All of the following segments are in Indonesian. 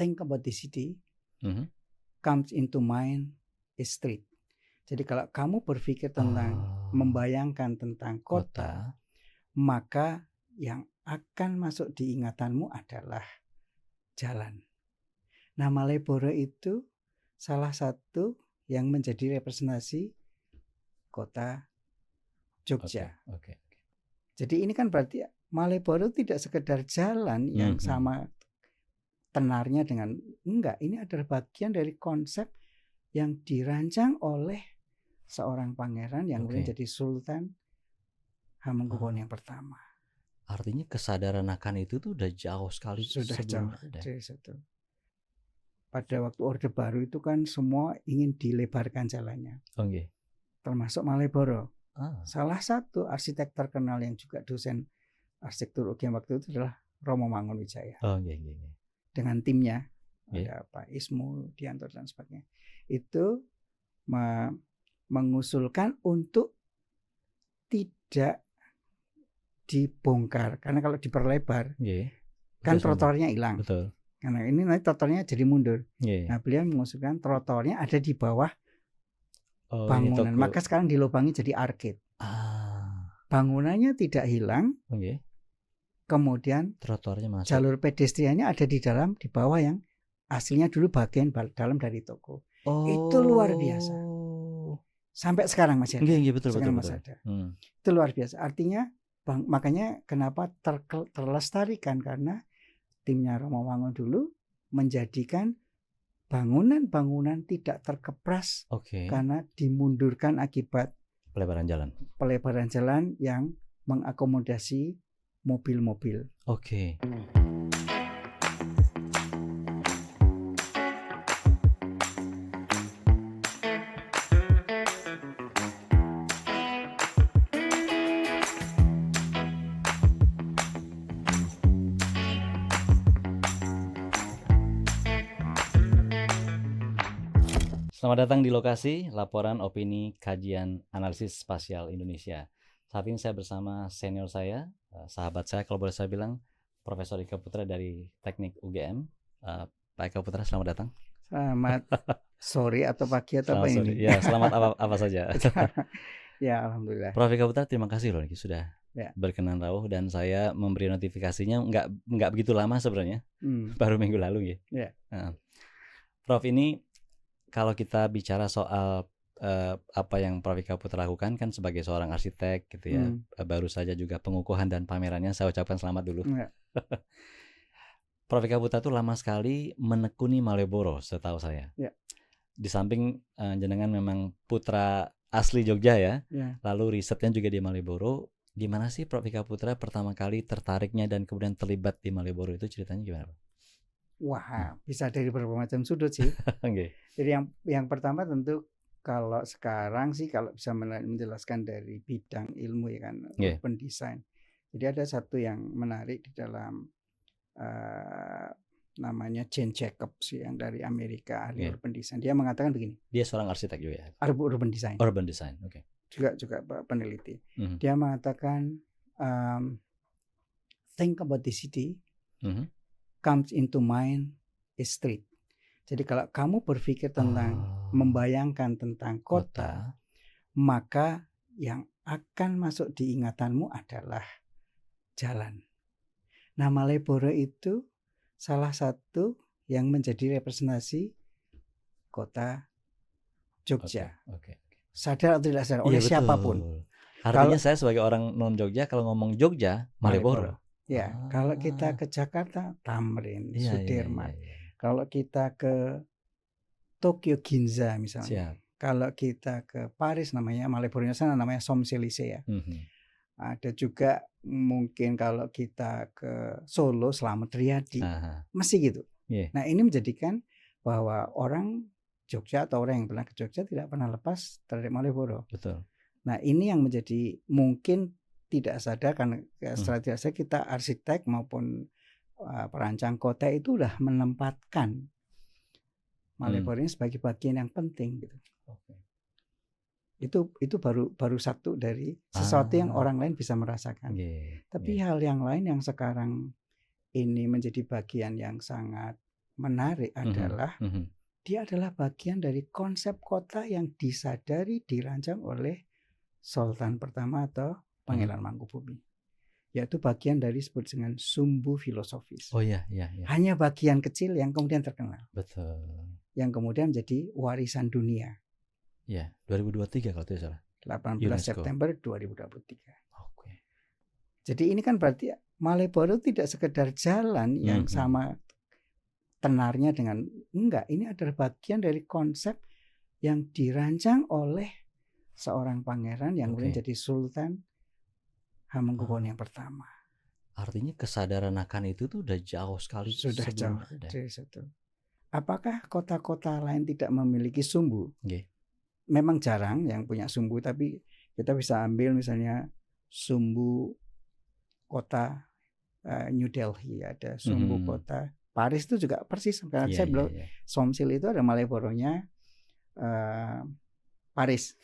think about the city, Mhm. comes into mind is street. Jadi kalau kamu berpikir tentang membayangkan tentang kota, maka yang akan masuk di ingatanmu adalah jalan. Nah, Malioboro itu salah satu yang menjadi representasi kota Jogja. Oke. Jadi ini kan berarti Malioboro tidak sekedar jalan yang sama tenarnya dengan enggak. Ini adalah bagian dari konsep yang dirancang oleh seorang pangeran yang kemudian jadi Sultan Hamengkubuwono yang pertama. Artinya kesadaran akan itu tuh udah jauh sekali Sudah sebelum jauh ada. dari situ. Pada waktu Orde Baru itu kan semua ingin dilebarkan jalannya. Termasuk Malioboro. Salah satu arsitek terkenal yang juga dosen arsitektur UGM waktu itu adalah Romo Mangunwijaya. Dengan timnya ada Pak Ismu, Dianto dan sebagainya. Itu mengusulkan untuk tidak dibongkar karena kalau diperlebar kan trotoarnya hilang. Betul. Karena ini nanti trotoarnya jadi mundur. Nah, beliau mengusulkan trotoarnya ada di bawah bangunan. Maka sekarang dilubangi jadi arcade. Bangunannya tidak hilang. Kemudian trotoarnya masuk. Jalur pedestriannya ada di dalam, di bawah yang aslinya dulu bagian dalam dari toko. Itu luar biasa. Sampai sekarang masih ada. Betul. Masih ada. Itu luar biasa. Artinya makanya kenapa terlestarikan karena timnya Romo Mangun dulu menjadikan bangunan-bangunan tidak terkepras karena dimundurkan akibat pelebaran jalan yang mengakomodasi mobil-mobil. Selamat datang di lokasi laporan opini kajian analisis spasial Indonesia. Saat ini saya bersama senior saya, sahabat saya kalau boleh saya bilang, Profesor Ika Putra dari Teknik UGM. Pak Ika Putra, selamat datang. Selamat sore atau pagi atau apa ini? Ya, selamat apa saja. Ya, alhamdulillah. Prof. Ika Putra, terima kasih loh sudah berkenan rawuh dan saya memberi notifikasinya nggak begitu lama sebenarnya, baru minggu lalu ya. Prof, ini kalau kita bicara soal apa yang Prof. Ika Putra lakukan kan sebagai seorang arsitek gitu ya, baru saja juga pengukuhan dan pamerannya saya ucapkan selamat dulu. Prof. Ika Putra tuh lama sekali menekuni Malioboro setahu saya. Di samping jenengan memang putra asli Jogja ya, lalu risetnya juga di Malioboro. Gimana sih Prof. Ika Putra pertama kali tertariknya dan kemudian terlibat di Malioboro itu, ceritanya gimana Pak? Wah, bisa dari berbagai macam sudut sih. Jadi yang pertama tentu kalau sekarang sih kalau bisa menjelaskan dari bidang ilmu ya kan, urban design. Jadi ada satu yang menarik di dalam namanya Jane Jacobs yang dari Amerika, ahli urban design. Dia mengatakan begini. Dia seorang arsitek juga ya. Urban design. Urban design, Juga peneliti. Dia mengatakan think about the city. Comes into mind is street. Jadi kalau kamu berpikir tentang membayangkan tentang kota, maka yang akan masuk di ingatanmu adalah jalan. Nah, Malioboro itu salah satu yang menjadi representasi kota Jogja. Sadar atau tidak sadar oleh siapapun. Artinya saya sebagai orang non Jogja kalau ngomong Jogja, Malioboro. Ya, kalau kita ke Jakarta, Tamrin, Sudirman. Kalau kita ke Tokyo, Ginza misalnya. Kalau kita ke Paris namanya Malioboro sana namanya Champs-Élysées ya. Ada juga mungkin kalau kita ke Solo Slamet Riyadi. Masih gitu. Nah, ini menjadikan bahwa orang Jogja atau orang yang pernah ke Jogja tidak pernah lepas terhadap Malioboro. Betul. Nah, ini yang menjadi mungkin tidak sadar karena setelah tidak sadar kita arsitek maupun perancang kota itu udah menempatkan Malioboro ini sebagai bagian yang penting gitu. Itu baru satu dari sesuatu yang orang lain bisa merasakan. Tapi hal yang lain yang sekarang ini menjadi bagian yang sangat menarik adalah dia adalah bagian dari konsep kota yang disadari dirancang oleh Sultan pertama atau Pangeran Mangkubumi, yaitu bagian dari disebut dengan sumbu filosofis. Oh iya. Hanya bagian kecil yang kemudian terkenal. Betul. Yang kemudian menjadi warisan dunia. Ya, 2023 kalau tidak salah. 18 UNESCO. September 2023. Oke. Jadi ini kan berarti Malioboro tidak sekedar jalan yang sama tenarnya dengan enggak, ini adalah bagian dari konsep yang dirancang oleh seorang pangeran yang kemudian jadi Sultan Hamengkubuwono yang pertama. Artinya kesadaran akan itu tuh udah jauh sekali. Sudah jauh dari situ. Apakah kota-kota lain tidak memiliki sumbu? Memang jarang yang punya sumbu, tapi kita bisa ambil misalnya sumbu kota New Delhi, ada sumbu kota Paris itu juga persis karena saya bilang Somsil itu ada Malioboro-nya Paris.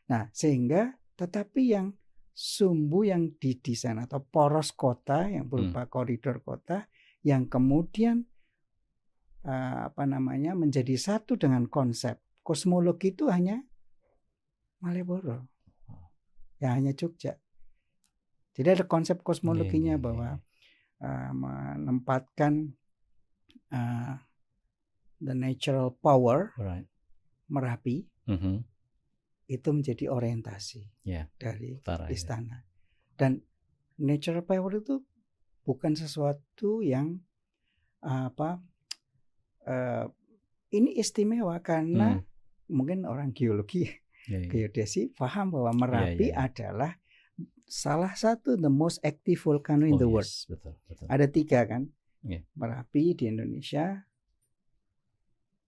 Nah, sehingga tetapi yang sumbu yang didesain atau poros kota yang berupa koridor kota yang kemudian menjadi satu dengan konsep kosmologi itu hanya Malioboro. Ya hanya Jogja. Jadi ada konsep kosmologinya bahwa menempatkan the natural power Merapi itu menjadi orientasi dari istana. Dan natural power itu bukan sesuatu yang ini istimewa karena mungkin orang geologi, geodesi paham bahwa Merapi adalah salah satu the most active volcano in the world. Betul. Ada 3 kan, Merapi di Indonesia,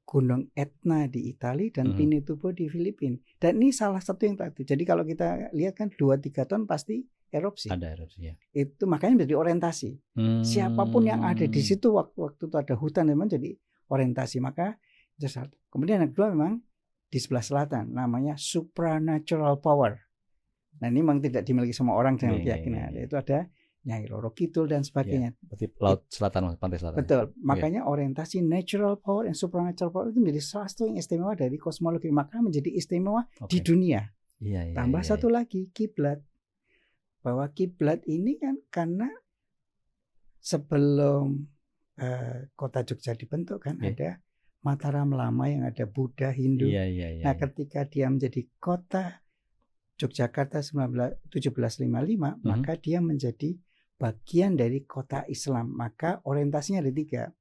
Gunung Etna di Italia, dan Pinatubo di Filipina. Dan ini salah satu yang tadi. Jadi kalau kita lihat kan 2-3 tahun pasti erupsi. Ada erupsi. Itu makanya menjadi orientasi. Siapapun yang ada di situ waktu itu ada hutan memang jadi orientasi. Maka itu satu. Kemudian yang kedua memang di sebelah selatan namanya supranatural power. Nah ini memang tidak dimiliki semua orang dengan keyakinan. Itu ada Nyai Roro Kidul dan sebagainya. Berarti laut selatan, pantai selatan. Betul. Makanya orientasi natural power dan supernatural power itu menjadi salah satu yang istimewa dari kosmologi. Maka menjadi istimewa di dunia. Tambah satu lagi, kiblat. Bahwa kiblat ini kan karena sebelum kota Jogja dibentuk kan ada Mataram Lama yang ada Buddha, Hindu. Nah ketika dia menjadi kota Yogyakarta 1755, maka dia menjadi bagian dari kota Islam. Maka orientasinya ada 3.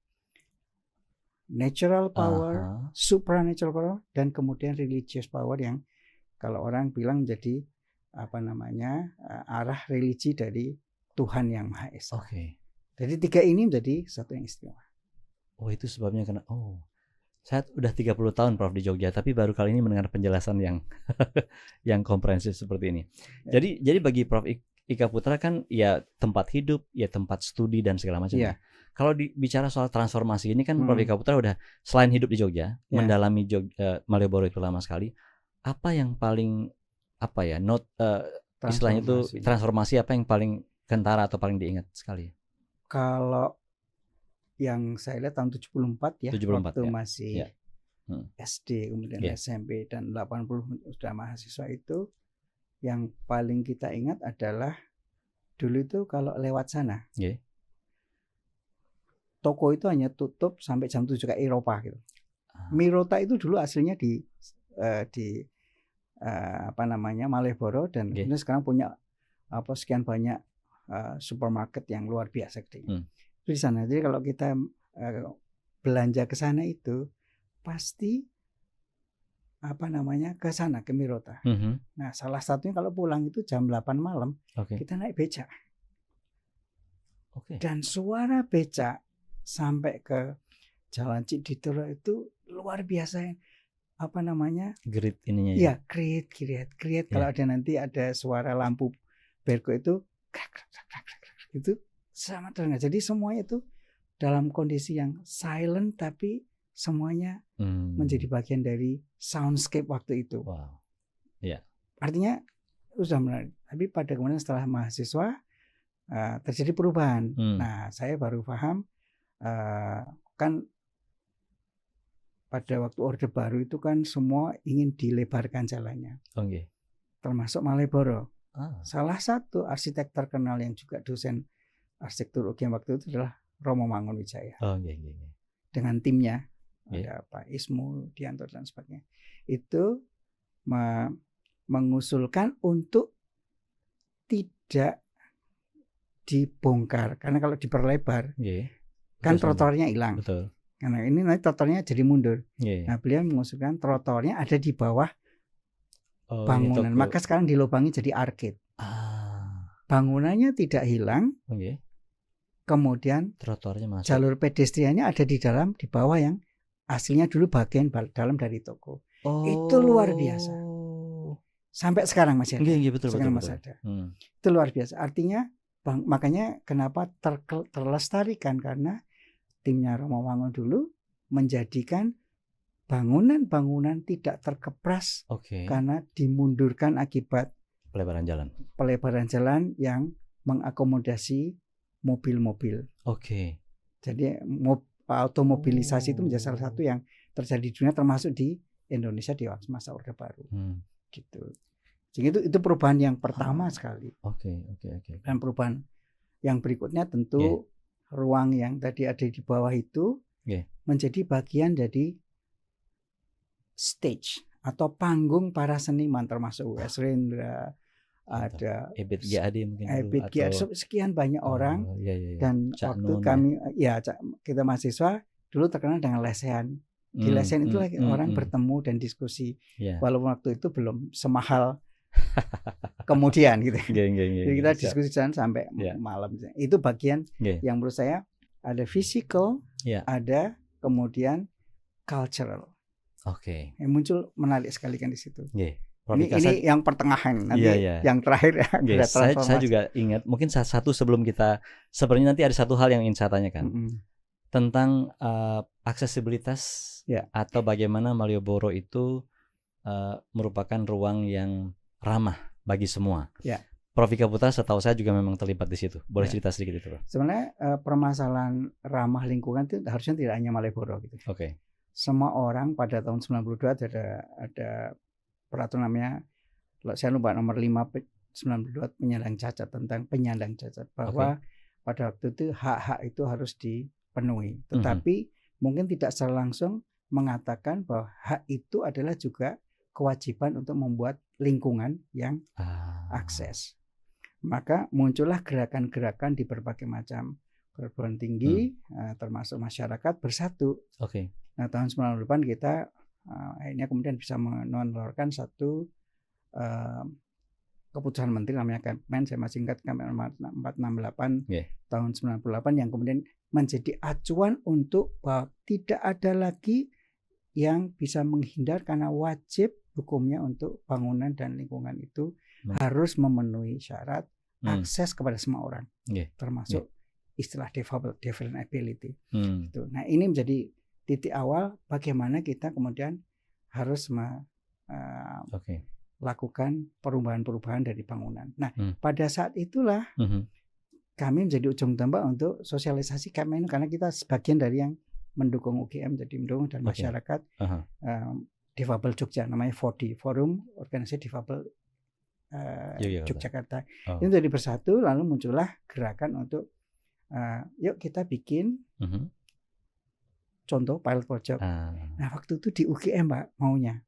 Natural power, supernatural power, dan kemudian religious power yang kalau orang bilang menjadi arah religi dari Tuhan Yang Maha Esa. Jadi 3 ini menjadi satu yang istimewa. Oh itu sebabnya karena saya udah 30 tahun Prof di Jogja, tapi baru kali ini mendengar penjelasan yang yang komprehensif seperti ini. Jadi bagi Prof Ika Putra kan ya tempat hidup, ya tempat studi dan segala macam. Kalau bicara soal transformasi ini kan Prof Ika Putra udah selain hidup di Jogja, mendalami Malioboro itu lama sekali. Apa yang paling istilahnya itu transformasi apa yang paling kentara atau paling diingat sekali? Kalau yang saya lihat tahun 74 ya, 74, waktu masih SD, kemudian SMP dan 80 sudah mahasiswa itu, yang paling kita ingat adalah dulu itu kalau lewat sana, toko itu hanya tutup sampai jam 7 kayak Eropa gitu. Mirota itu dulu aslinya di Malioboro dan kemudian sekarang punya sekian banyak supermarket yang luar biasa gede. Di sana. Jadi kalau kita belanja ke sana itu pasti ke sana ke Mirota. Nah, salah satunya kalau pulang itu jam 8 malam kita naik becak. Dan suara becak sampai ke Jalan Cikditiro itu luar biasa. Grit ininya ya? Iya, grit. Kalau ada nanti ada suara lampu bergo itu itu sangat terdengar. Jadi semuanya itu dalam kondisi yang silent tapi semuanya menjadi bagian dari soundscape waktu itu. Artinya sudah menarik. Tapi pada kemudian setelah mahasiswa terjadi perubahan. Nah, saya baru paham kan pada waktu Orde Baru itu kan semua ingin dilebarkan jalannya. Okay. Termasuk Malioboro. Salah satu arsitek terkenal yang juga dosen arsitektur UGM waktu itu adalah Romo Mangunwijaya. Dengan timnya, ada Pak Ismu, Dianto dan sebagainya. Itu mengusulkan untuk tidak dibongkar, karena kalau diperlebar kan trotoarnya hilang. Betul. Karena ini nanti trotoarnya jadi mundur. Nah, beliau mengusulkan trotoarnya ada di bawah bangunan. Maka sekarang dilubangi jadi arcade. Bangunannya tidak hilang. Kemudian trotoarnya masuk. Jalur pedestriannya ada di dalam, di bawah yang aslinya dulu bagian dalam dari toko. Itu luar biasa. Sampai sekarang masih ada. Betul, sekarang masih ada. Itu luar biasa. Artinya makanya kenapa terlestarikan, karena timnya Romo Mangun dulu menjadikan bangunan-bangunan tidak terkepras karena dimundurkan akibat pelebaran jalan yang mengakomodasi mobil-mobil. Jadi automobilisasi itu menjadi salah satu yang terjadi di dunia, termasuk di Indonesia di masa Orde Baru. Gitu. Jadi itu perubahan yang pertama sekali. Dan perubahan yang berikutnya tentu ruang yang tadi ada di bawah itu menjadi bagian dari stage atau panggung para seniman, termasuk W.S. Rendra, ada Ebit G.Ade mungkin atau sekian banyak orang. Dan Cak waktu kami kita mahasiswa dulu terkenal dengan lesehan. Di lesehan itu orang bertemu dan diskusi. Walaupun waktu itu belum semahal kemudian gitu. Jadi kita diskusi sampai malam. Itu bagian yang menurut saya ada physical, ada kemudian cultural. Yang muncul menarik sekali kan di situ. Ini yang pertengahan, nanti yang terakhir saya juga ingat, mungkin satu sebelum kita, sebenarnya nanti ada satu hal yang ingin saya tanyakan tentang aksesibilitas atau bagaimana Malioboro itu merupakan ruang yang ramah bagi semua. Prof. Vika Putra setahu saya juga memang terlibat di situ. Boleh cerita sedikit itu, Prof? Sebenarnya permasalahan ramah lingkungan itu harusnya tidak hanya Malioboro gitu. Semua orang pada tahun 92 ada peraturan namanya, saya lupa nomor 5/92 penyandang cacat, tentang penyandang cacat, bahwa pada waktu itu hak-hak itu harus dipenuhi. Tetapi mungkin tidak secara langsung mengatakan bahwa hak itu adalah juga kewajiban untuk membuat lingkungan yang akses. Maka muncullah gerakan-gerakan di berbagai macam perguruan tinggi, termasuk masyarakat bersatu. Nah, tahun 98 kita akhirnya kemudian bisa mengeluarkan satu keputusan menteri namanya Kepmen, saya masih ingat, Kepmen 468 tahun 98, yang kemudian menjadi acuan untuk bahwa tidak ada lagi yang bisa menghindar, karena wajib hukumnya untuk bangunan dan lingkungan itu harus memenuhi syarat akses kepada semua orang, termasuk istilah development ability. Gitu. Nah, ini menjadi titik awal bagaimana kita kemudian harus lakukan perubahan-perubahan dari bangunan. Nah, pada saat itulah kami menjadi ujung tombak untuk sosialisasi Kepmen, karena kita sebagian dari yang mendukung UGM, jadi mendukung dan masyarakat Difabel Jogja, namanya FODI, Forum Organisasi Difabel Yogyakarta. Itu jadi bersatu, lalu muncullah gerakan untuk yuk kita bikin contoh pilot project. Nah, waktu itu di UGM Pak maunya.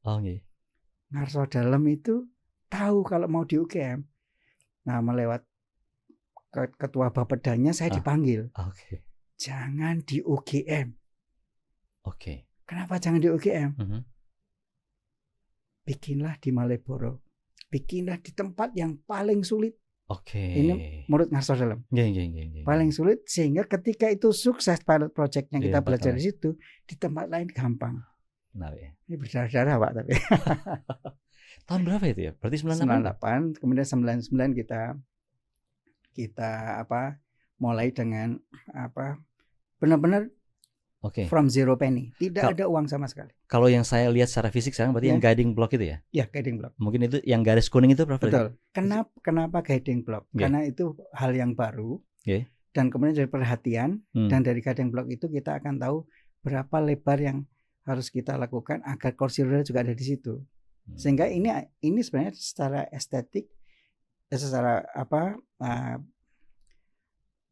Ngarso Dalem itu tahu kalau mau di UGM. Nah, melewat ketua Bapedanya saya dipanggil. Jangan di UGM. Kenapa jangan di UGM? Bikinlah di Malioboro. Bikinlah di tempat yang paling sulit. Ini menurut Ngarso Dalem. Paling sulit, sehingga ketika itu sukses pilot project-nya kita belajar di situ, di tempat lain gampang. Ini berdarah-darah Pak tapi. Tahun berapa itu ya? Berarti 98, kemudian 99 kita mulai dengan benar-benar from zero penny, tidak ada uang sama sekali. Kalau yang saya lihat secara fisik sekarang berarti yang guiding block itu ya? Ya, guiding block. Mungkin itu yang garis kuning itu, Prof? Betul. Kenapa guiding block? Karena itu hal yang baru. Dan kemudian dari perhatian dan dari guiding block itu kita akan tahu berapa lebar yang harus kita lakukan agar kursi roda juga ada di situ. Sehingga ini sebenarnya secara estetik, secara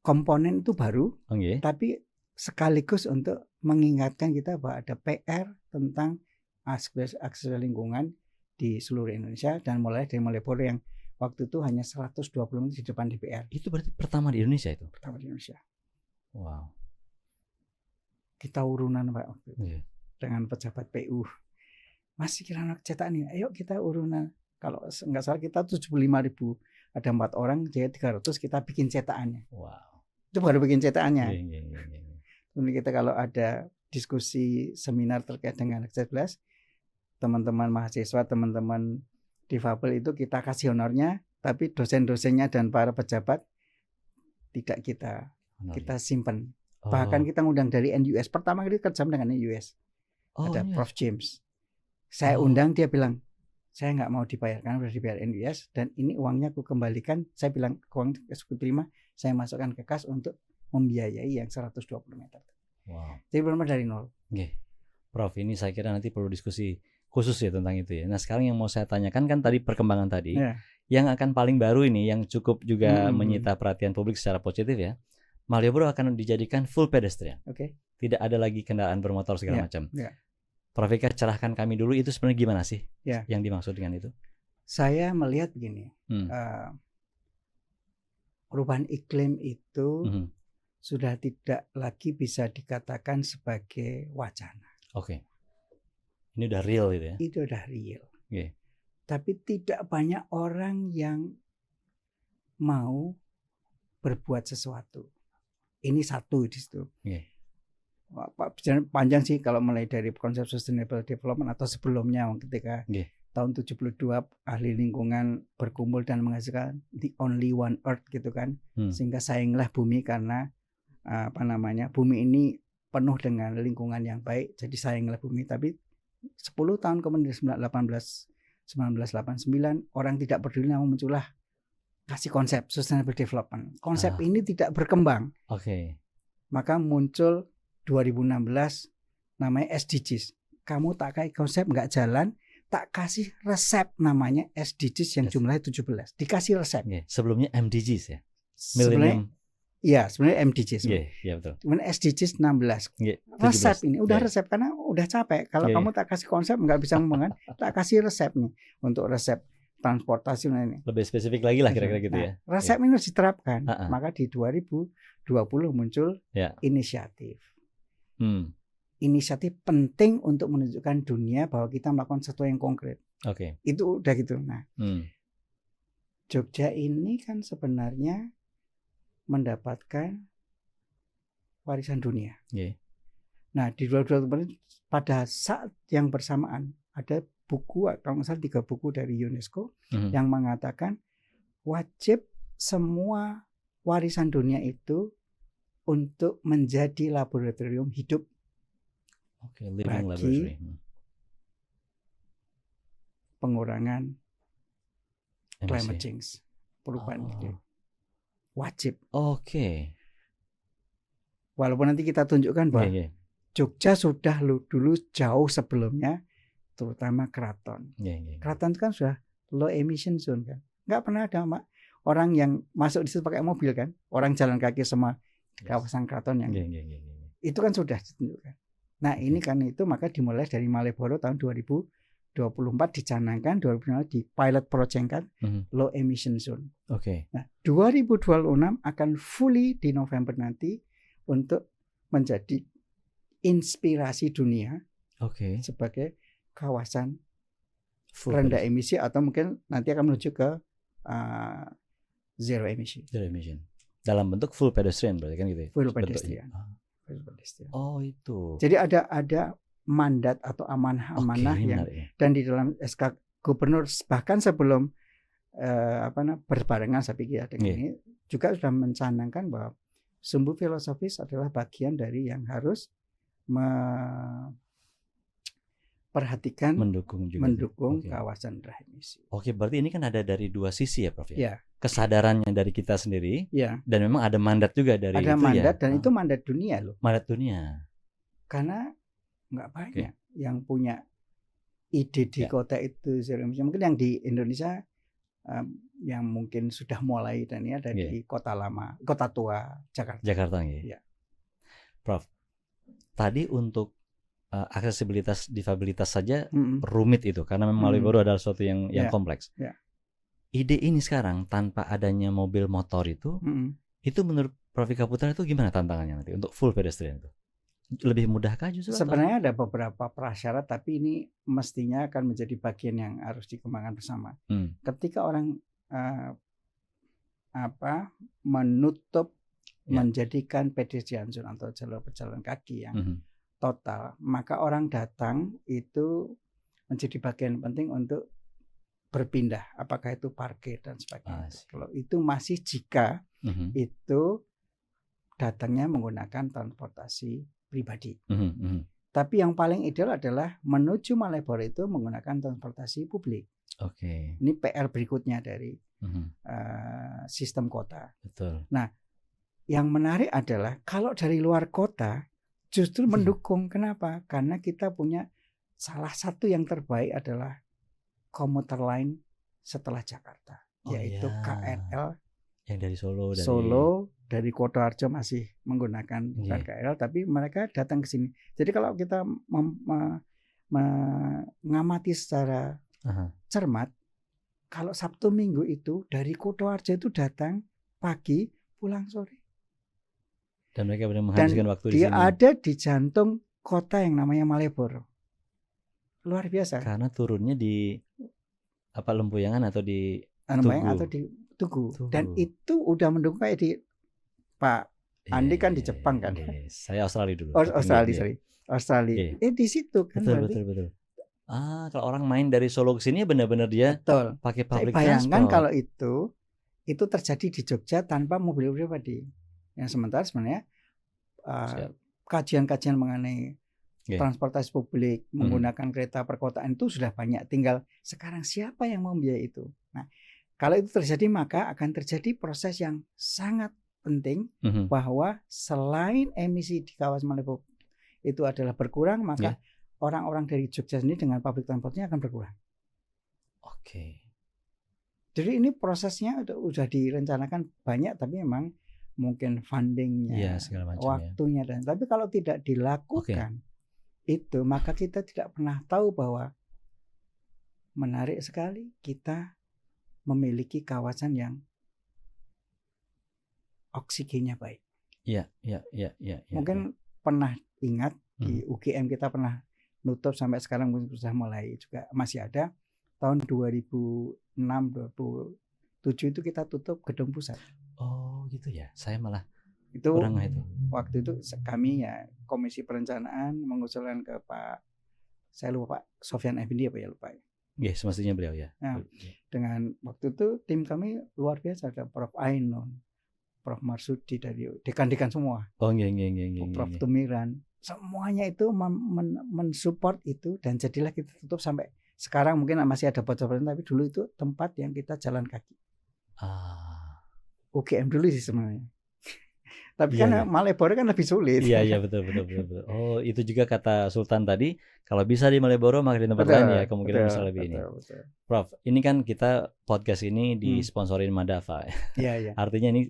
komponen itu baru, tapi sekaligus untuk mengingatkan kita bahwa ada PR tentang aksesibilitas lingkungan di seluruh Indonesia, dan mulai dari Malioboro yang waktu itu hanya 120 menit di depan DPR. Itu berarti pertama di Indonesia itu? Pertama di Indonesia. Wow. Kita urunan Pak waktu itu dengan pejabat PU. Masih kira cetak nih, ayo kita urunan. Kalau nggak salah kita 75.000, ada 4 orang, jadi 300 kita bikin cetakannya. Wow. Itu baru bikin cetakannya. Kemudian kita kalau ada diskusi seminar terkait dengan aksesibilitas, teman-teman mahasiswa, teman-teman difabel itu kita kasih honornya, tapi dosen-dosennya dan para pejabat tidak kita simpan. Bahkan kita ngundang dari NUS. Pertama kali kerja dengan NUS. Ada Prof. James. Saya undang, dia bilang, saya nggak mau dibayar karena sudah dibayar NUS, dan ini uangnya aku kembalikan. Saya bilang, uang aku terima, saya masukkan ke kas untuk membiayai yang 120 meter. Wow. Jadi benar dari nol. Prof, ini saya kira nanti perlu diskusi khusus ya tentang itu ya. Nah sekarang yang mau saya tanyakan kan tadi perkembangan tadi, yang akan paling baru ini, yang cukup juga menyita perhatian publik secara positif ya. Malioboro akan dijadikan full pedestrian. Tidak ada lagi kendaraan bermotor segala macam. Prof Ika, cerahkan kami dulu, itu sebenarnya gimana sih yang dimaksud dengan itu? Saya melihat begini, perubahan iklim itu sudah tidak lagi bisa dikatakan sebagai wacana. Ini udah real gitu ya? Itu udah real. Tapi tidak banyak orang yang mau berbuat sesuatu. Ini satu di situ. Panjang sih kalau mulai dari konsep sustainable development atau sebelumnya ketika tahun 72 ahli lingkungan berkumpul dan menghasilkan the only one earth gitu kan, sehingga sayanglah bumi karena bumi ini penuh dengan lingkungan yang baik, jadi sayanglah bumi. Tapi 10 tahun kemudian 1989 orang tidak peduli, namun muncullah kasih konsep sustainable development. Konsep ini tidak berkembang. Maka muncul 2016 namanya SDGs. Kamu tak kasih konsep nggak jalan, tak kasih resep namanya SDGs yang jumlahnya 17. Dikasih resep. Sebelumnya MDGs ya. Millennium. Iya, sebenarnya MDGs. Iya betul. Kemudian SDGs 16. Resep ini udah resep karena udah capek. Kalau kamu tak kasih konsep nggak bisa ngomong kan. Tak kasih resep nih untuk resep transportasi ini. Lebih spesifik lagi lah kira-kira gitu ya. Resep ini harus diterapkan. Maka di 2020 muncul inisiatif. Inisiatif penting untuk menunjukkan dunia bahwa kita melakukan sesuatu yang konkret. Itu udah gitu. Nah, Jogja ini kan sebenarnya mendapatkan warisan dunia. Nah, di 2020 pada saat yang bersamaan ada buku, kalau nggak salah 3 buku dari UNESCO yang mengatakan wajib semua warisan dunia itu untuk menjadi laboratorium hidup bagi pengurangan climate change, perubahan iklim. Wajib. Walaupun nanti kita tunjukkan bahwa Jogja sudah dulu jauh sebelumnya, terutama keraton. Keraton itu kan sudah low emission zone kan. Nggak pernah ada orang yang masuk di situ pakai mobil kan. Orang jalan kaki sama kawasan keraton yang itu kan sudah ditunjukkan. Nah ini kan itu, maka dimulai dari Malioboro tahun 2024 dicanangkan, 2025 di pilot project kan low emission zone. Nah 2026 akan fully di November nanti untuk menjadi inspirasi dunia sebagai kawasan rendah emisi, atau mungkin nanti akan menuju ke zero emission. Dalam bentuk full pedestrian berarti kan gitu ya? Full pedestrian. Itu. Jadi ada mandat atau amanah yang dan di dalam SK Gubernur bahkan sebelum berbarengan saya pikir dengan ini juga sudah mencanangkan bahwa sumbu filosofis adalah bagian dari yang harus perhatikan mendukung kawasan rendah emisi. Berarti ini kan ada dari 2 sisi ya Prof ya? Kesadarannya dari kita sendiri, dan memang ada mandat juga dari ada itu mandat, dan itu mandat dunia loh. Mandat dunia. Karena nggak banyak yang punya ide di kota itu zero emission. Mungkin yang di Indonesia yang mungkin sudah mulai dan ini ada di kota lama, kota tua Jakarta. Jakarta ya. Prof, tadi untuk aksesibilitas difabilitas saja rumit itu karena memang Malioboro adalah sesuatu yang kompleks. Ide ini sekarang tanpa adanya mobil motor itu menurut Prof. Ika Putra itu gimana tantangannya nanti untuk full pedestrian itu? Lebih mudahkah justru? Sebenarnya ada beberapa prasyarat, tapi ini mestinya akan menjadi bagian yang harus dikembangkan bersama. Ketika orang menutup menjadikan pedestrian zone atau jalur pejalan kaki yang total, maka orang datang itu menjadi bagian penting untuk berpindah, apakah itu parkir dan sebagainya. Kalau itu masih jika itu datangnya menggunakan transportasi pribadi. Tapi yang paling ideal adalah menuju Malioboro itu menggunakan transportasi publik. Ini PR berikutnya dari sistem kota. Betul. Nah, yang menarik adalah kalau dari luar kota justru mendukung. Kenapa? Karena kita punya salah satu yang terbaik adalah komuter lain setelah Jakarta, yaitu KRL yang dari Solo. Dari Kutoarjo masih menggunakan bukan KRL, tapi mereka datang ke sini. Jadi kalau kita mengamati secara cermat, kalau Sabtu Minggu itu dari Kutoarjo itu datang pagi, pulang sore. Dan mereka benar menghabiskan waktu di sini. Dia ada di jantung kota yang namanya Malioboro. Luar biasa. Karena turunnya di Lempuyangan atau di Tugu. Dan itu udah mendukung kayak di Pak Andi kan di Jepang kan. Saya Australia dulu. Australia. Di situ kan. Betul. Kalau orang main dari Solo ke sini benar-benar dia pakai public transport. Bayangkan kalau itu terjadi di Jogja tanpa mobil pribadi. Yang sementara sebenarnya kajian-kajian mengenai transportasi publik menggunakan kereta perkotaan itu sudah banyak. Tinggal sekarang siapa yang membiayai itu. Nah, kalau itu terjadi maka akan terjadi proses yang sangat penting bahwa selain emisi di kawasan Malioboro itu adalah berkurang, maka orang-orang dari Jogja sendiri dengan public transportnya akan berkurang. Jadi ini prosesnya udah direncanakan banyak, tapi memang mungkin fundingnya, waktunya dan tapi kalau tidak dilakukan itu maka kita tidak pernah tahu bahwa menarik sekali kita memiliki kawasan yang oksigennya baik. Iya. Mungkin pernah ingat di UGM kita pernah nutup sampai sekarang mungkin sudah mulai juga masih ada. Tahun 2006-2007 itu kita tutup gedung pusat. Oh gitu ya. Saya malah itu waktu itu kami Komisi Perencanaan mengusulkan ke saya lupa Pak Sofyan Effendi apa ya lupa. Semestinya beliau ya. Nah, dengan waktu itu tim kami luar biasa, ada Prof Ainun, Prof Marsudi dari dekan-dekan semua. Prof Tumiran, semuanya itu mensupport itu dan jadilah kita tutup sampai sekarang. Mungkin masih ada bocor-bocor tapi dulu itu tempat yang kita jalan kaki. UGM dulu sih sebenarnya. Tapi kan Malioboro kan lebih sulit. Iya betul. Oh, itu juga kata Sultan tadi, kalau bisa di Malioboro maka di tempat lain ya kemungkinan bisa lebih ini. Prof, ini kan kita podcast ini disponsorin Madafa. Iya. Artinya ini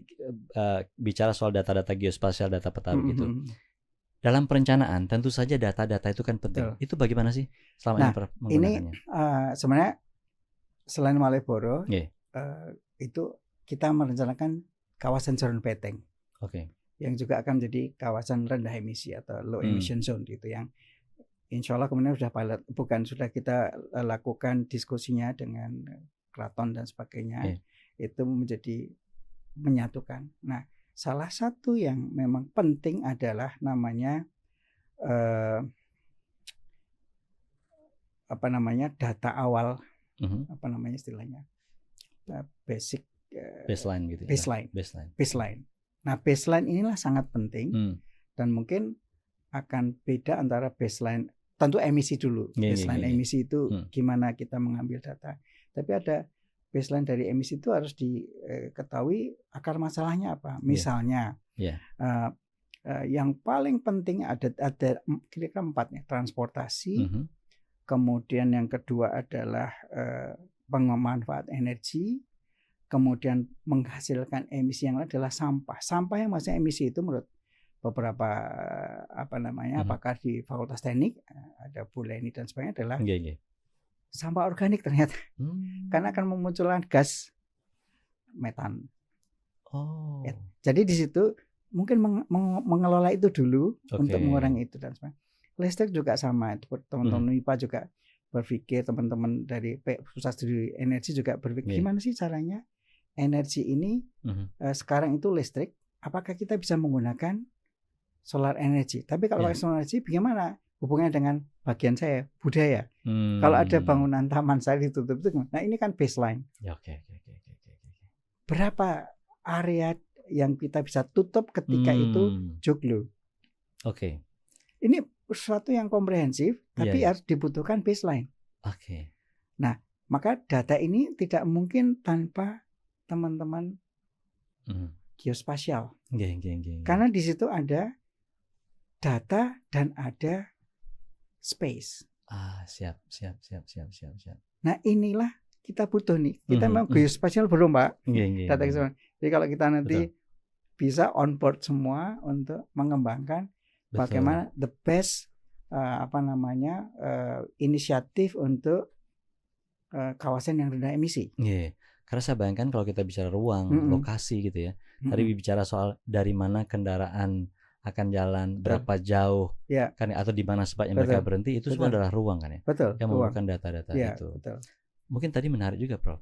bicara soal data-data geospasial, data peta gitu. Dalam perencanaan tentu saja data-data itu kan penting. Itu bagaimana sih selama ini Prof menggunakannya? Ini sebenarnya selain Malioboro itu kita merencanakan kawasan Jaron Beteng. Yang juga akan menjadi kawasan rendah emisi atau low emission zone gitu, yang insya Allah kemudian sudah kita lakukan diskusinya dengan keraton dan sebagainya. Itu menjadi menyatukan. Nah, salah satu yang memang penting adalah namanya data awal, istilahnya baseline gitu. Baseline. Nah, baseline inilah sangat penting dan mungkin akan beda antara baseline, tentu emisi dulu. Baseline emisi itu gimana kita mengambil data. Tapi ada baseline dari emisi itu harus diketahui akar masalahnya apa. Misalnya Yang paling penting ada kira-kira 4 nih, transportasi, kemudian yang kedua adalah pemanfaat energi, kemudian menghasilkan emisi yang lain adalah sampah. Sampah yang masih emisi itu menurut beberapa pakar di Fakultas Teknik, ada Bu Leni dan sebagainya, adalah sampah organik ternyata. Karena akan memunculkan gas metan. Jadi di situ mungkin mengelola itu dulu untuk mengurangi itu dan sebagainya. Listrik juga sama, teman-teman IPA juga berpikir, teman-teman dari Pusat Studi Energi juga berpikir gimana sih caranya energi ini sekarang itu listrik, apakah kita bisa menggunakan solar energy? Tapi kalau pakai solar energy bagaimana hubungannya dengan bagian saya, budaya? Kalau ada bangunan taman saya ditutup itu, nah ini kan baseline. Berapa area yang kita bisa tutup ketika itu joglo. Ini sesuatu yang komprehensif, tapi harus dibutuhkan baseline. Nah, maka data ini tidak mungkin tanpa teman-teman geospasial. Karena di situ ada data dan ada space. Siap. Nah, inilah kita butuh nih. Kita memang geospasial belum, Pak. Data geospasial. Jadi kalau kita nanti bisa on board semua untuk mengembangkan bagaimana the best inisiatif untuk kawasan yang rendah emisi. Karena saya bayangkan kalau kita bicara ruang, lokasi gitu ya. Tadi bicara soal dari mana kendaraan akan jalan, berapa jauh, kan, atau di mana sepatnya mereka berhenti, itu semua adalah ruang kan ya. Yang memerlukan data-data itu. Mungkin tadi menarik juga, Prof.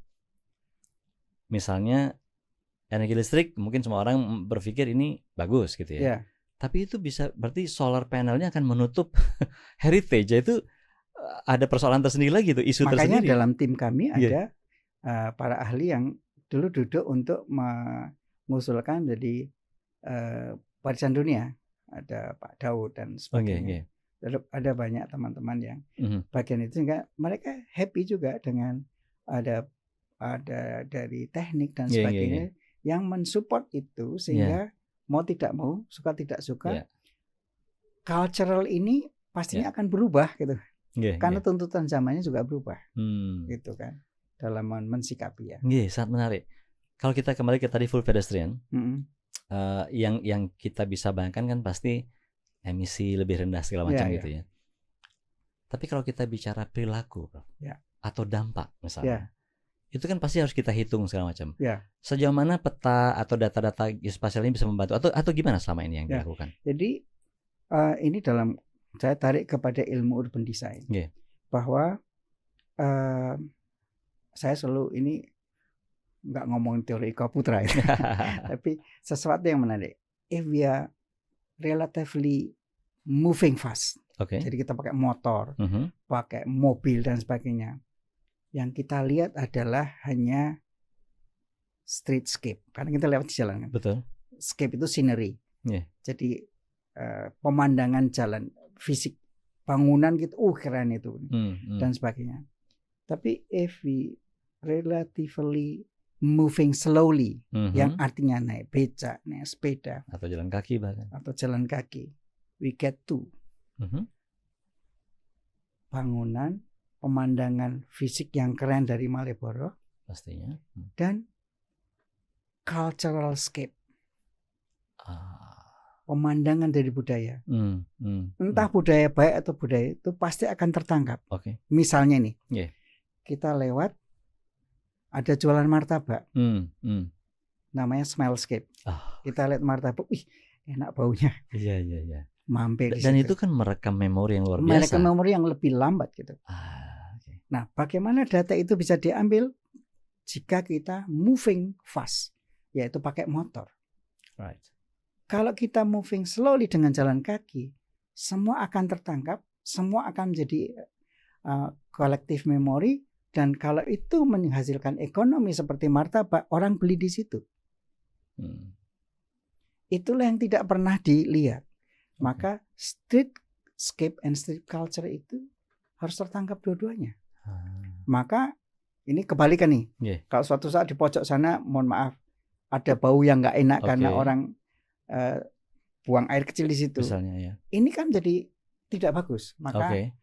Misalnya energi listrik, mungkin semua orang berpikir ini bagus gitu ya. Tapi itu bisa berarti solar panelnya akan menutup heritage, itu ada persoalan tersendiri lagi tuh, isu tersendiri. Makanya dalam tim kami ada para ahli yang dulu duduk untuk mengusulkan jadi warisan dunia. Ada Pak Daud dan sebagainya. Ada banyak teman-teman yang bagian itu, sehingga mereka happy juga dengan ada dari teknik dan sebagainya yang mensupport itu, sehingga mau tidak mau, suka tidak suka, cultural ini pastinya akan berubah gitu. Karena tuntutan zamannya juga berubah. Gitu kan, dalam mensikapi ya. Sangat menarik. Kalau kita kembali ke tadi full pedestrian, yang kita bisa bayangkan kan pasti emisi lebih rendah segala macam gitu ya. Tapi kalau kita bicara perilaku, atau dampak misalnya, itu kan pasti harus kita hitung segala macam. Sejauh mana peta atau data-data geospasial ini bisa membantu, atau gimana selama ini yang dilakukan? Jadi ini dalam saya tarik kepada ilmu urban design, bahwa saya selalu ini nggak ngomongin teori Eka Putra ya. Tapi sesuatu yang menarik. If we are relatively moving fast, jadi kita pakai motor, pakai mobil dan sebagainya, yang kita lihat adalah hanya streetscape, karena kita lewat di jalan kan. Betul. Scape itu scenery. Jadi pemandangan jalan, fisik bangunan gitu, keren itu dan sebagainya. Tapi if we relatively moving slowly, yang artinya naik becak, naik sepeda, atau jalan kaki bahkan, we get to bangunan, pemandangan fisik yang keren dari Malioboro pastinya, dan cultural scape, pemandangan dari budaya. Entah budaya baik atau budaya itu pasti akan tertangkap. Misalnya nih, kita lewat, ada jualan martabak, namanya Smellscape. Kita lihat martabak, enak baunya. Mampir. Dan itu kan merekam memori yang luar biasa. Merekam memori yang lebih lambat gitu. Nah, bagaimana data itu bisa diambil jika kita moving fast, yaitu pakai motor. Kalau kita moving slowly dengan jalan kaki, semua akan tertangkap, semua akan menjadi collective memory. Dan kalau itu menghasilkan ekonomi seperti martabak, orang beli di situ. Itulah yang tidak pernah dilihat. Maka streetscape and street culture itu harus tertangkap dua-duanya. Maka ini kebalikan nih. Kalau suatu saat di pojok sana, mohon maaf, ada bau yang nggak enak karena orang buang air kecil di situ. Misalnya ya. Ini kan jadi tidak bagus. Maka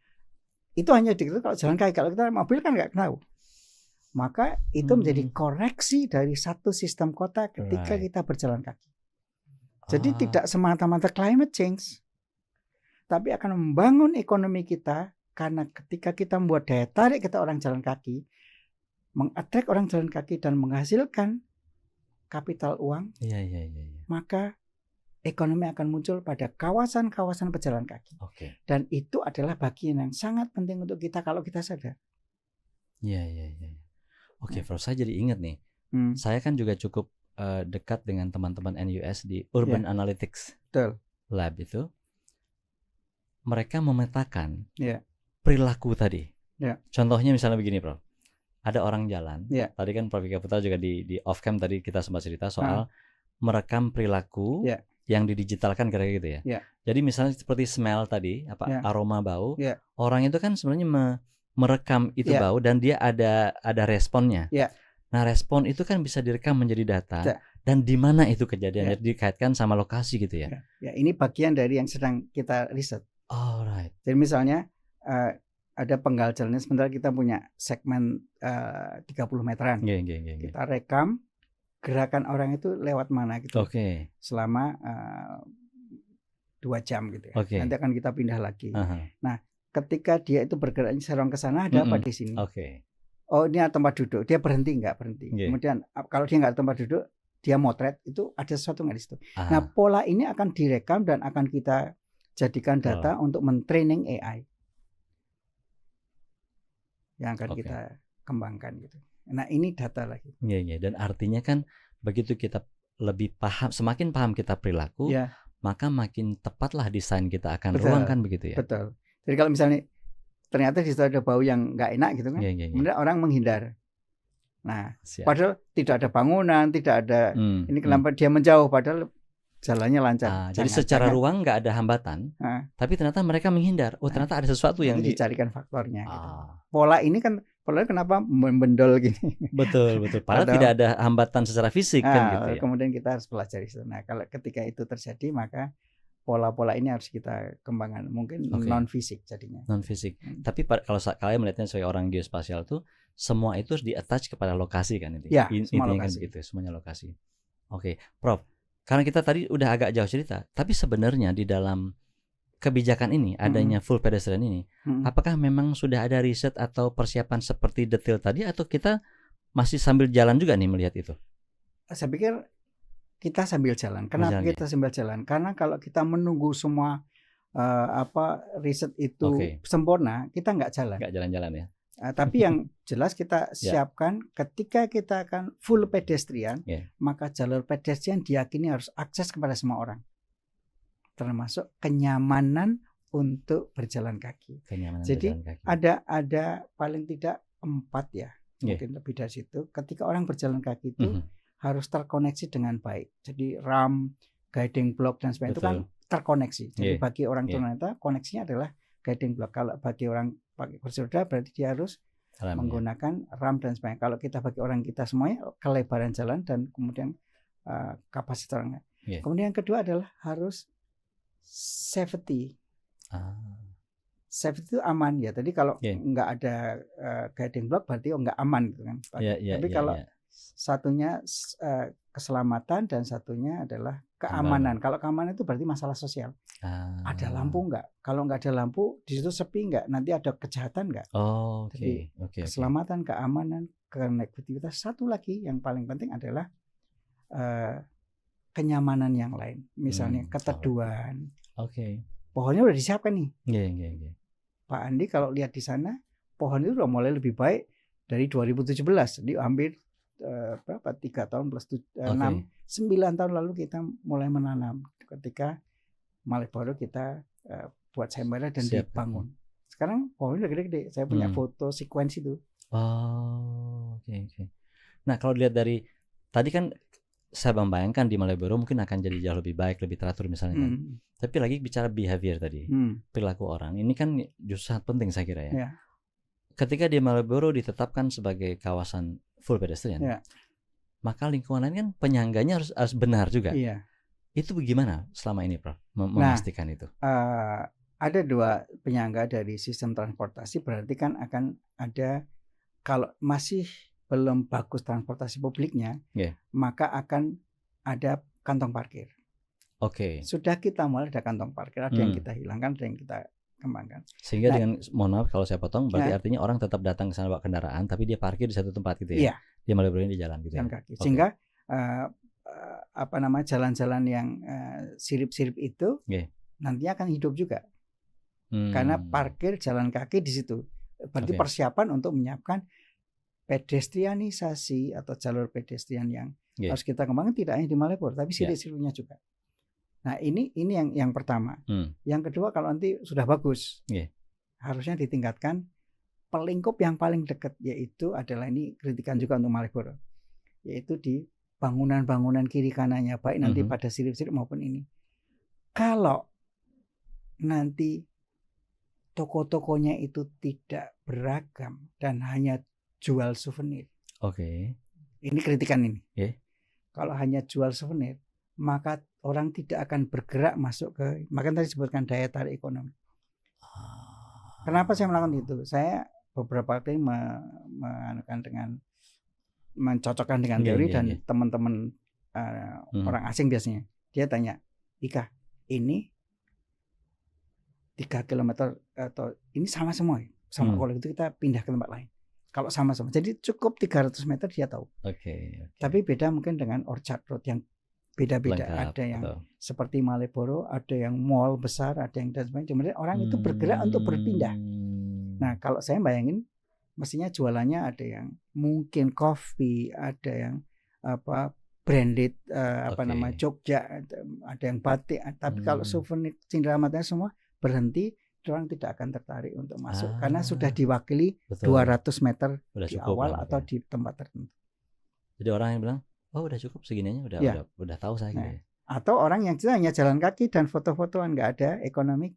itu hanya dikit kalau jalan kaki. Kalau kita mobil kan nggak tahu. Maka itu menjadi koreksi dari satu sistem kota ketika kita berjalan kaki. Jadi tidak semata-mata climate change, tapi akan membangun ekonomi kita karena ketika kita membuat daya tarik kita orang jalan kaki, mengattract orang jalan kaki dan menghasilkan kapital uang, maka ekonomi akan muncul pada kawasan-kawasan pejalan kaki. Dan itu adalah bagian yang sangat penting untuk kita kalau kita sadar. Prof, saya jadi ingat nih, saya kan juga cukup dekat dengan teman-teman NUS di Urban Analytics Lab itu. Mereka memetakan perilaku tadi. Contohnya misalnya begini, Prof. Ada orang jalan. Tadi kan Prof Ika Putra juga di off cam tadi kita sempat cerita soal merekam perilaku yang didigitalkan kayak gitu ya. Jadi misalnya seperti smell tadi, aroma bau, orang itu kan sebenarnya merekam itu bau dan dia ada responnya. Nah, respon itu kan bisa direkam menjadi data dan di mana itu kejadiannya dikaitkan sama lokasi gitu ya. Ini bagian dari yang sedang kita riset. Alright. Jadi misalnya ada penggal jalan, sementara kita punya segmen 30 meteran. Kita rekam gerakan orang itu lewat mana gitu. Selama 2 jam gitu ya. Nanti akan kita pindah lagi. Nah, ketika dia itu bergerak serong ke sana, ada apa di sini? Oh, ini tempat duduk. Dia berhenti nggak berhenti. Kemudian kalau dia nggak tempat duduk, dia motret, itu ada sesuatu nggak di situ. Nah, pola ini akan direkam dan akan kita jadikan data untuk mentraining AI yang akan kita kembangkan gitu. Nah, ini data lagi. Dan artinya kan begitu kita lebih paham, semakin paham kita perilaku, maka makin tepatlah desain kita akan ruang kan begitu ya. Betul. Jadi kalau misalnya ternyata di situ ada bau yang nggak enak gitu kan, kemudian orang menghindar. Nah, padahal tidak ada bangunan, tidak ada ini kenapa dia menjauh padahal jalannya lancar. Jadi secara ruang nggak ada hambatan, tapi ternyata mereka menghindar. Oh, ternyata ada sesuatu yang dicarikan faktornya. Gitu. Pola ini kan, pola kenapa membendol gini? Betul. Padahal tidak ada hambatan secara fisik kan gitu ya. Kemudian kita harus pelajari itu. Nah, kalau ketika itu terjadi maka pola-pola ini harus kita kembangkan. Mungkin non fisik jadinya. Non fisik. Tapi kalau kalian melihatnya sebagai orang geospasial tuh semua itu harus di-attach kepada lokasi kan itu. Semua lokasi. Kan begitu, semuanya lokasi. Prof. Karena kita tadi udah agak jauh cerita, tapi sebenarnya di dalam kebijakan ini, adanya full pedestrian ini, apakah memang sudah ada riset atau persiapan seperti detail tadi, atau kita masih sambil jalan juga nih melihat itu? Saya pikir kita sambil jalan. Kenapa kita sambil jalan? Karena kalau kita menunggu semua riset itu sempurna, kita nggak jalan. Nggak jalan-jalan ya. Tapi yang jelas kita siapkan ketika kita akan full pedestrian, maka jalur pedestrian diyakini harus akses kepada semua orang, termasuk kenyamanan untuk berjalan kaki. Jadi ada paling tidak 4 ya, mungkin lebih dari situ. Ketika orang berjalan kaki itu harus terkoneksi dengan baik. Jadi ramp, guiding block dan sebagainya itu kan terkoneksi. Jadi bagi orang tunanetra koneksinya adalah guiding block. Kalau bagi orang pakai kursi roda berarti dia harus menggunakan ramp dan sebagainya. Kalau kita bagi orang kita semuanya kelebaran jalan dan kemudian kapasitas orangnya. Kemudian yang kedua adalah harus safety. Safety itu aman ya. Tadi kalau nggak ada guiding block berarti nggak aman gitu kan. Tapi kalau satunya keselamatan dan satunya adalah keamanan. Kalau keamanan itu berarti masalah sosial. Ada lampu nggak? Kalau nggak ada lampu di situ sepi nggak? Nanti ada kejahatan nggak? Jadi keselamatan, keamanan, konektivitas. Satu lagi yang paling penting adalah kenyamanan yang lain. Misalnya keteduhan. Pohonnya udah disiapkan nih. Pak Andi kalau lihat di sana pohon itu udah mulai lebih baik dari 2017. Jadi hampir 3 tahun plus 6, 9 tahun lalu kita mulai menanam ketika Malioboro kita buat sayembara dan dibangun. Sekarang pohonnya udah gede-gede. Saya punya foto sekuensi itu. Nah, kalau dilihat dari tadi kan saya membayangkan di Malioboro mungkin akan jadi jauh lebih baik, lebih teratur misalnya kan. Tapi lagi bicara behavior tadi, perilaku orang. Ini kan justru sangat penting saya kira ya. Ketika di Malioboro ditetapkan sebagai kawasan full pedestrian, maka lingkungan lain kan penyangganya harus benar juga. Itu bagaimana selama ini, Prof? Memastikan itu? Ada 2 penyangga dari sistem transportasi, berarti kan akan ada, kalau masih belum bagus transportasi publiknya, maka akan ada kantong parkir. Sudah kita mulai ada kantong parkir, ada yang kita hilangkan, ada yang kita kembangkan. Sehingga dengan, mohon maaf kalau saya potong, berarti artinya orang tetap datang ke sana bawa kendaraan, tapi dia parkir di satu tempat gitu ya? Dia Malioboro di jalan gitu ya? Kaki. Sehingga jalan-jalan yang sirip-sirip itu nantinya akan hidup juga. Karena parkir jalan kaki di situ. Berarti persiapan untuk menyiapkan pedestrianisasi atau jalur pedestrian yang harus kita kembangkan, tidak hanya di Malioboro tapi sirip-siripnya juga. Nah, ini yang pertama. Yang kedua, kalau nanti sudah bagus, harusnya ditingkatkan pelingkup yang paling dekat, yaitu adalah, ini kritikan juga untuk Malioboro, yaitu di bangunan-bangunan kiri kanannya, baik nanti pada sirip-sirip maupun ini. Kalau nanti toko-tokonya itu tidak beragam dan hanya jual souvenir. Ini kritikan ini. Kalau hanya jual souvenir, maka orang tidak akan bergerak masuk ke, makanya tadi disebutkan daya tarik ekonomi. Kenapa saya melakukan itu? Saya beberapa kali mencocokkan dengan teori dan teman-teman orang asing biasanya. Dia tanya, Ika, ini 3 km atau ini sama semua ya? Sama, kalau itu kita pindah ke tempat lain. Kalau sama-sama, jadi cukup 300 meter dia tahu. Tapi beda mungkin dengan Orchard Road yang beda-beda. Ada yang seperti Malioboro, ada yang mall besar, ada yang dan sebagainya. Kemudian orang itu bergerak untuk berpindah. Nah, kalau saya bayangin, mestinya jualannya ada yang mungkin coffee, ada yang branded Jogja, ada yang batik. Tapi kalau souvenir cindera matanya semua berhenti, orang tidak akan tertarik untuk masuk karena sudah diwakili 200 meter di awal atau di tempat tertentu. Jadi orang yang bilang, oh udah cukup segini aja, udah tahu saya. Gitu ya. Atau orang yang hanya jalan kaki dan foto-fotoan, nggak ada ekonomi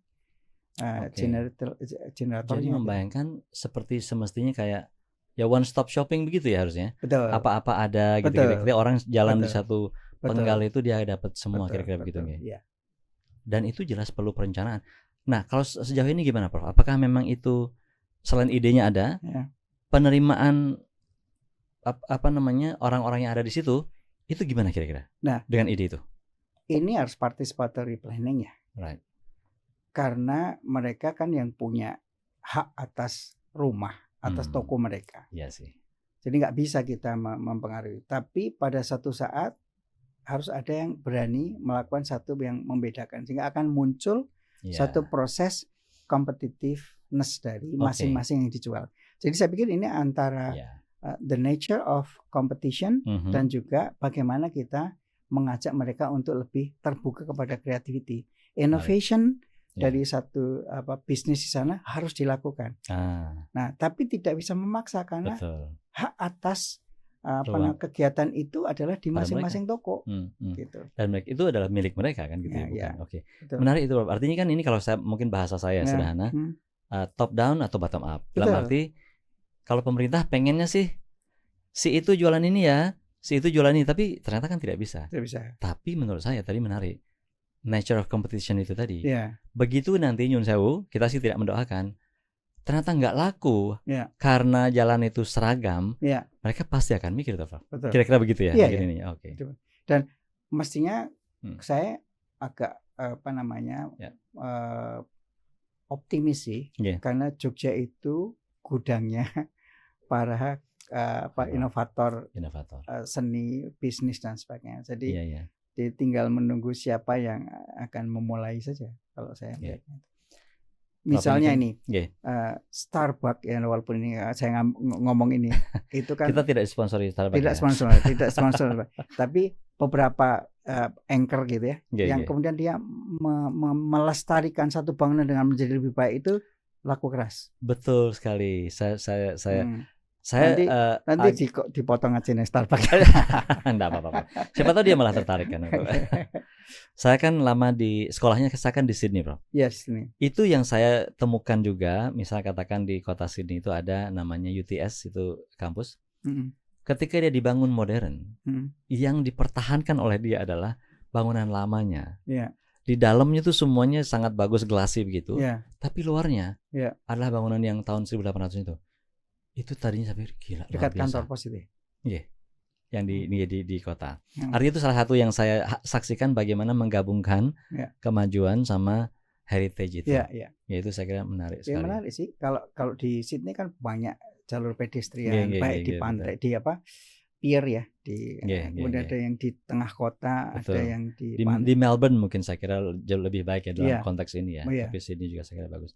generatornya. Jadi membayangkan seperti semestinya kayak ya one stop shopping begitu ya harusnya. Betul. Apa-apa ada gitu. Kira-kira orang jalan di satu penggal itu dia dapat semua, kira-kira begitu ya. Dan itu jelas perlu perencanaan. Nah, kalau sejauh ini gimana, Prof? Apakah memang itu selain idenya ada, penerimaan orang-orang yang ada di situ itu gimana kira-kira? Nah, dengan ide itu? Ini harus participatory planning ya. Right. Karena mereka kan yang punya hak atas rumah, atas toko mereka. Iya sih. Jadi nggak bisa kita mempengaruhi. Tapi pada satu saat harus ada yang berani melakukan satu yang membedakan, sehingga akan muncul satu proses competitiveness dari masing-masing yang dijual. Jadi saya pikir ini antara the nature of competition dan juga bagaimana kita mengajak mereka untuk lebih terbuka kepada creativity. Innovation dari satu bisnis di sana harus dilakukan. Nah, tapi tidak bisa memaksa karena hak atas kegiatan itu adalah di masing-masing toko, gitu. Dan itu adalah milik mereka kan gitu ya. Oke. Menarik itu. Artinya kan ini kalau saya mungkin bahasa saya sederhana, top down atau bottom up. Dalam arti kalau pemerintah pengennya sih si itu jualan ini ya, si itu jualan ini, tapi ternyata kan tidak bisa. Tidak bisa. Tapi menurut saya tadi menarik. Nature of competition itu tadi. Begitu nanti nyun sewu, kita sih tidak mendoakan. Ternyata nggak laku karena jalan itu seragam, mereka pasti akan mikir, Prof. Kira-kira begitu ya? Ini. Dan mestinya saya agak optimis sih, karena Jogja itu gudangnya para inovator seni, bisnis dan sebagainya. Jadi tinggal menunggu siapa yang akan memulai saja kalau saya melihatnya. Misalnya ini Starbucks ya, walaupun ini saya ngomong ini itu kan kita tidak sponsori Starbucks, tidak sponsor tapi beberapa anchor gitu ya, yang kemudian dia melestarikan satu bangunan dengan menjadi lebih baik, itu laku keras. Betul sekali. Saya nanti dipotong aja nih Starbucks. Enggak apa-apa. Siapa tahu dia malah tertarik kan. Saya kan lama di sekolahnya, saya kan di Sydney, Bro. Yes, Sydney. Itu yang saya temukan juga, misalnya katakan di kota Sydney itu ada namanya UTS, itu kampus. Ketika dia dibangun modern, yang dipertahankan oleh dia adalah bangunan lamanya. Yeah. Di dalamnya tuh semuanya sangat bagus, glassy begitu. Yeah. Tapi luarnya adalah bangunan yang tahun 1800 itu. Itu tadinya saya pikir gila, dekat luar biasa. kantor pos itu. Iya. Yang di kota. Artinya itu salah satu yang saya saksikan bagaimana menggabungkan kemajuan sama heritage itu. Ya itu saya kira menarik sekali. Ya menarik sih. Kalau di Sydney kan banyak jalur pedestrian, baik di pantai, di pier ya, kemudian ada yang di tengah kota, betul. Ada yang di Melbourne mungkin saya kira jauh lebih baik ya dalam konteks ini ya. Tapi Sydney juga saya kira bagus.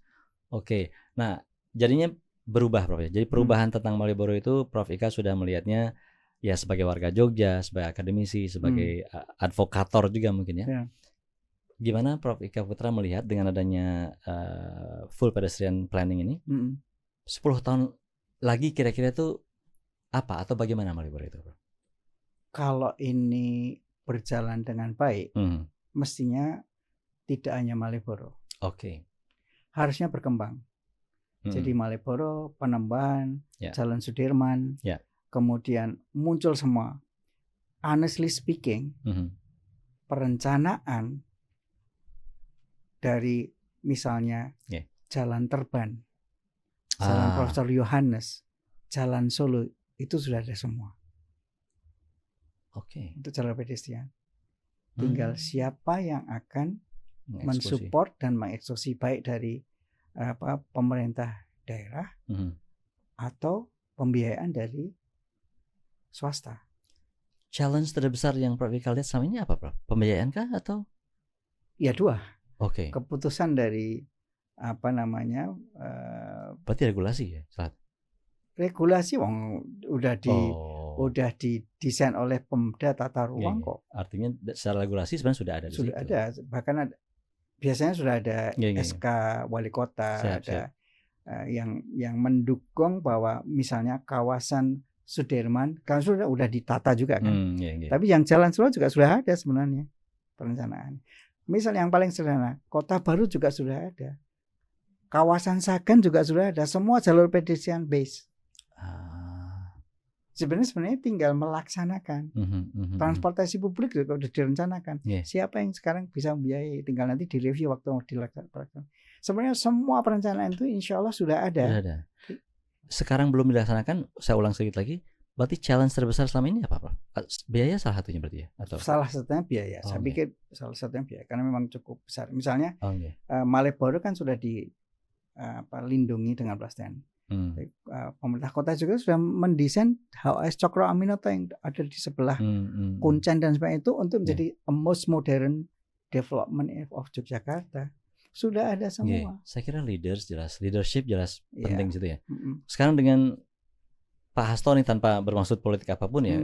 Oke, nah jadinya berubah Prof. Jadi perubahan tentang Malioboro itu Prof. Ika sudah melihatnya ya sebagai warga Jogja, sebagai akademisi, sebagai advokator juga mungkin ya. Gimana Prof. Ika Putra melihat dengan adanya full pedestrian planning ini? 10 tahun lagi kira-kira itu apa atau bagaimana Malioboro itu? Kalau ini berjalan dengan baik, mestinya tidak hanya Malioboro. Oke. Harusnya berkembang. Jadi Malioboro, Panembahan, Jalan Sudirman, kemudian muncul semua. Honestly speaking, perencanaan dari misalnya Jalan Terban, Jalan Profesor Yohanes, Jalan Solo, itu sudah ada semua. Oke. Untuk jalur pedestrian. Tinggal siapa yang akan mensupport dan mengeksekusi baik dari pemerintah daerah atau pembiayaan dari swasta. Challenge terbesar yang Prof. Ika lihat selama ini apa, Prof? Pembiayaan kah atau? Ya dua. Oke. Keputusan dari berarti regulasi ya, saat. Regulasi udah didesain oleh Pemda Tata Ruang kok. Artinya secara regulasi sebenarnya sudah ada di situ. Sudah ada, bahkan biasanya sudah ada SK wali kota, ada yang mendukung bahwa misalnya kawasan Sudirman kan sudah ditata juga kan. Tapi yang Jalan Solo juga sudah ada sebenarnya perencanaan. Misal yang paling sederhana, Kota Baru juga sudah ada. Kawasan Sagan juga sudah ada, semua jalur pedestrian base. Sebenarnya tinggal melaksanakan. Transportasi publik juga sudah direncanakan. Siapa yang sekarang bisa membiayai, tinggal nanti direview waktu mau dilaksanakan. Sebenarnya semua perencanaan itu insya Allah sudah ada. Sekarang belum dilaksanakan, saya ulang sedikit lagi. Berarti challenge terbesar selama ini apa, Pak? Biaya salah satunya berarti ya? Atau? Salah satunya biaya. Saya pikir salah satunya biaya karena memang cukup besar. Misalnya Malioboro kan sudah dilindungi dengan pedestrian. Pemerintah kota juga sudah mendesain HOS Cokro Aminoto yang ada di sebelah Kuncen dan sebagainya itu untuk menjadi a most modern development of Yogyakarta. Sudah ada semua. Saya kira leadership jelas penting situ ya. Sekarang dengan Pak Hasto nih tanpa bermaksud politik apapun ya,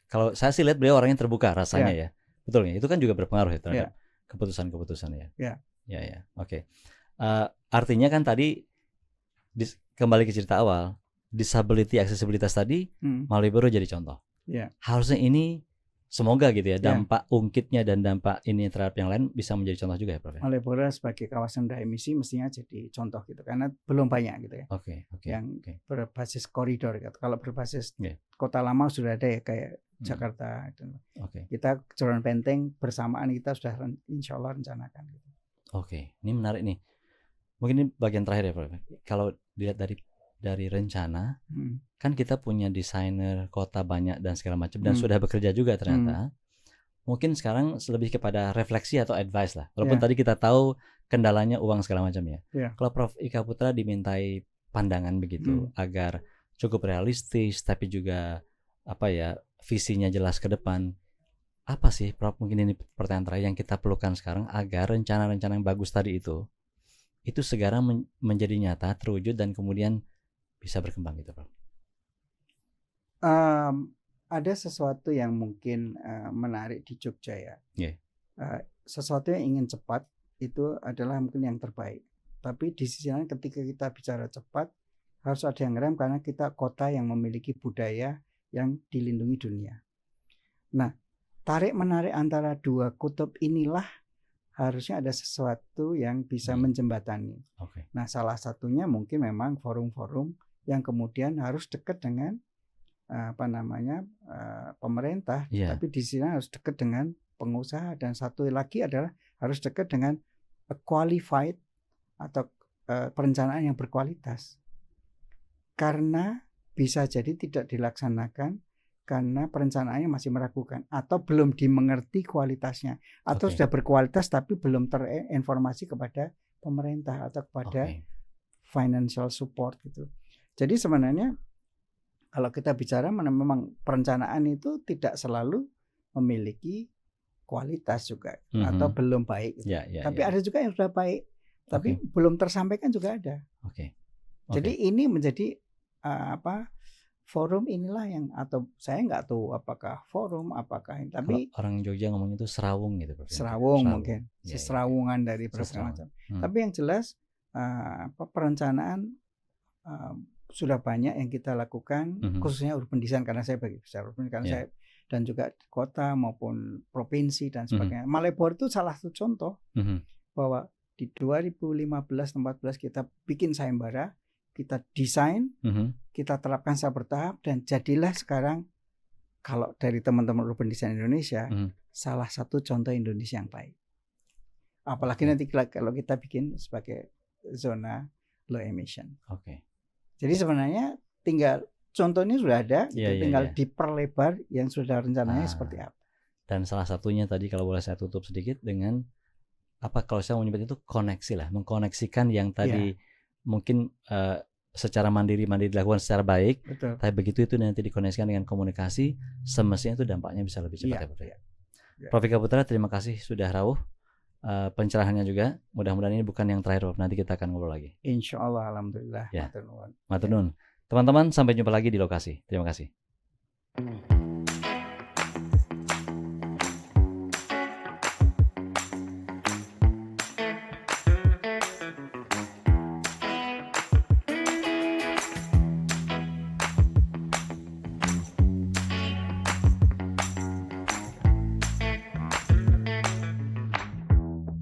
kalau saya sih lihat beliau orangnya terbuka rasanya ya, betul ya. Itu kan juga berpengaruh ya terhadap keputusan-keputusan ya. Ya. Oke. Artinya kan tadi kembali ke cerita awal, disability accessibilitas tadi, Malioboro jadi contoh. Harusnya ini semoga gitu ya, dampak ungkitnya dan dampak ini terhadap yang lain bisa menjadi contoh juga ya, Prof. Malioboro sebagai kawasan rendah emisi mestinya jadi contoh gitu, karena belum banyak gitu ya. Yang berbasis koridor gitu. Kalau berbasis kota lama sudah ada ya kayak Jakarta. Kita Jalan Penteng bersamaan kita sudah insya Allah rencanakan. Gitu. Ini menarik nih. Mungkin ini bagian terakhir ya, Prof. Kalau dilihat dari rencana, kan kita punya desainer kota banyak dan segala macam dan sudah bekerja juga ternyata. Mungkin sekarang lebih kepada refleksi atau advice lah. Walaupun tadi kita tahu kendalanya uang segala macam ya. Kalau Prof. Ika Putra dimintai pandangan begitu agar cukup realistis tapi juga visinya jelas ke depan. Apa sih Prof? Mungkin ini pertanyaan terakhir yang kita perlukan sekarang agar rencana-rencana yang bagus tadi itu segera menjadi nyata, terwujud dan kemudian bisa berkembang gitu, Prof. Ada sesuatu yang mungkin menarik di Jogja ya. Sesuatu yang ingin cepat itu adalah mungkin yang terbaik. Tapi di sisi lain ketika kita bicara cepat harus ada yang rem karena kita kota yang memiliki budaya yang dilindungi dunia. Nah, tarik menarik antara dua kutub inilah harusnya ada sesuatu yang bisa menjembatani. Nah, salah satunya mungkin memang forum-forum yang kemudian harus dekat dengan pemerintah, tapi di sini harus dekat dengan pengusaha, dan satu lagi adalah harus dekat dengan qualified atau perencanaan yang berkualitas. Karena bisa jadi tidak dilaksanakan karena perencanaannya masih meragukan atau belum dimengerti kualitasnya, atau sudah berkualitas tapi belum terinformasi kepada pemerintah atau kepada financial support gitu. Jadi sebenarnya kalau kita bicara memang perencanaan itu tidak selalu memiliki kualitas juga atau belum baik gitu. Tapi ada juga yang sudah baik tapi belum tersampaikan juga ada. Jadi ini menjadi forum inilah yang, atau saya nggak tahu apakah forum apakah ini, tapi kalau orang Jogja ngomong itu serawung gitu. Serawung mungkin seserawungan dari berbagai macam. Tapi yang jelas perencanaan sudah banyak yang kita lakukan, khususnya urban design, karena saya bagi besar urban karena saya, dan juga kota maupun provinsi dan sebagainya. Malioboro itu salah satu contoh bahwa di 2015-14 kita bikin sayembara, kita desain, kita terapkan secara bertahap, dan jadilah sekarang kalau dari teman-teman urban design Indonesia salah satu contoh Indonesia yang baik. Apalagi nanti kalau kita bikin sebagai zona low emission. Jadi sebenarnya tinggal contohnya sudah ada, tinggal diperlebar yang sudah rencananya seperti apa. Dan salah satunya tadi kalau boleh saya tutup sedikit dengan kalau saya mau menyebut itu koneksi lah, mengkoneksikan yang tadi mungkin secara mandiri dilakukan secara baik. Betul. Tapi begitu itu nanti dikoneksikan dengan komunikasi, semestinya itu dampaknya bisa lebih cepat. Prof. Ika Putra, terima kasih sudah rawuh. Pencerahannya juga, mudah-mudahan ini bukan yang terakhir, nanti kita akan ngobrol lagi. Insya Allah, alhamdulillah. Matur nuwun. Teman-teman, sampai jumpa lagi di lokasi. Terima kasih.